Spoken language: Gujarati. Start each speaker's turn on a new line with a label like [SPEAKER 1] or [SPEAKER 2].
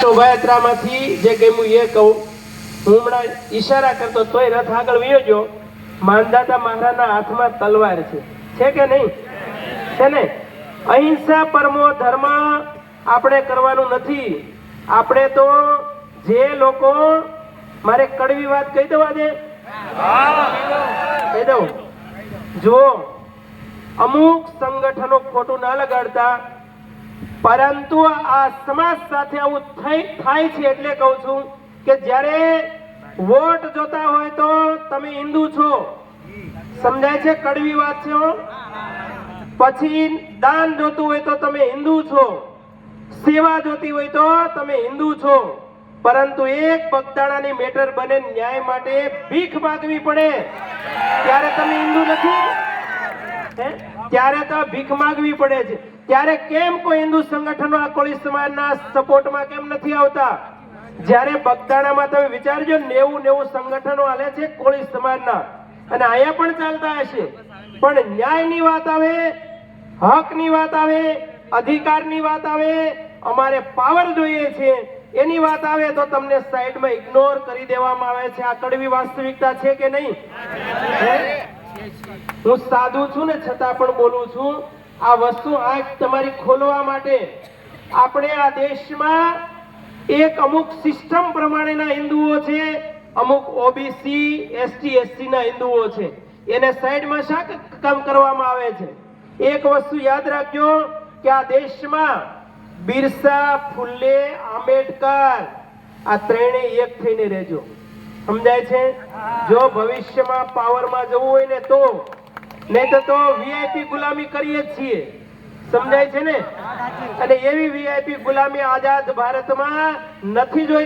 [SPEAKER 1] શોભાયાત્રામાંથી જે ગમ્યું એ કહું. હું હમણાં ઈશારા કરતો તોય રથ આગળ વયો ગયો. માનદાતા મહારાજના હાથમાં તલવાર છે કે નહીં? છે ને? અહિંસા પરમો ધર્મ આપણે કરવાનું નથી. આપણે તો જે લોકો, મારે કડવી વાત કહી દઉં આજે, કહી દઉં. જો અમુક સંગઠનો ખોટું ના લગાડતા, પરંતુ આ સમાજ સાથે આવું થાય છે એટલે કહું છું કે જ્યારે વોટ જોતા હોય તો તમે હિન્દુ છો, સમજાય છે? કડવી વાત છે હો. પછી દાન જોતું હોય તો તમે હિન્દુ છો, સેવા જોતી હોય તો તમે હિન્દુ છો, પરંતુ એક બગદાણાની મેટર બને, ન્યાય માટે ભીખ માંગવી પડે ત્યારે તમે હિન્દુ નથી? ત્યારે તો ભીખ માંગવી પડે છે. ત્યારે કેમ કોઈ હિન્દુ સંગઠનો આ કોળી સમાજના સપોર્ટમાં કેમ નથી આવતા? જ્યારે બગદાણામાં તમે વિચારજો, 90 સંગઠનો હાલે છે કોળી સમાજના, અને અહીંયા પણ ચાલતા હશે, પણ ન્યાયની વાત આવે, હકની વાત આવે, અધિકારની વાત આવે, અમારે પાવર જોઈએ છે, એની વાત આવે તો તમને સાઈડમાં ઇગ્નોર કરી દેવામાં આવે છે. આ કડવી વાસ્તવિકતા છે કે નહીં? હું સાધુ છું ને છતાં પણ બોલું છું. આ વસ્તુ આંખ તમારી ખોલવા માટે આપણે આ દેશમાં એક અમુક સિસ્ટમ પ્રમાણેના હિન્દુઓ છે, અમુક ઓબીસી એસટી એસસી ના હિન્દુઓ છે, એને સાઈડમાં શા કામ કરવામાં આવે છે? એક વસ્તુ યાદ રાખજો કે આ દેશમાં બિરસા, ફુલે, આંબેડકર, આ ત્રણેય એક થઈને રહેજો. સમજાય છે? જો ભવિષ્યમાં પાવરમાં જવું હોય ને તો, નહીં તો વીઆઈપી ગુલામી કરીએ જ છીએ. સમજાય છે ને? અને એવી વીઆઈપી ગુલામી આઝાદ ભારતમાં નથી જોઈતી.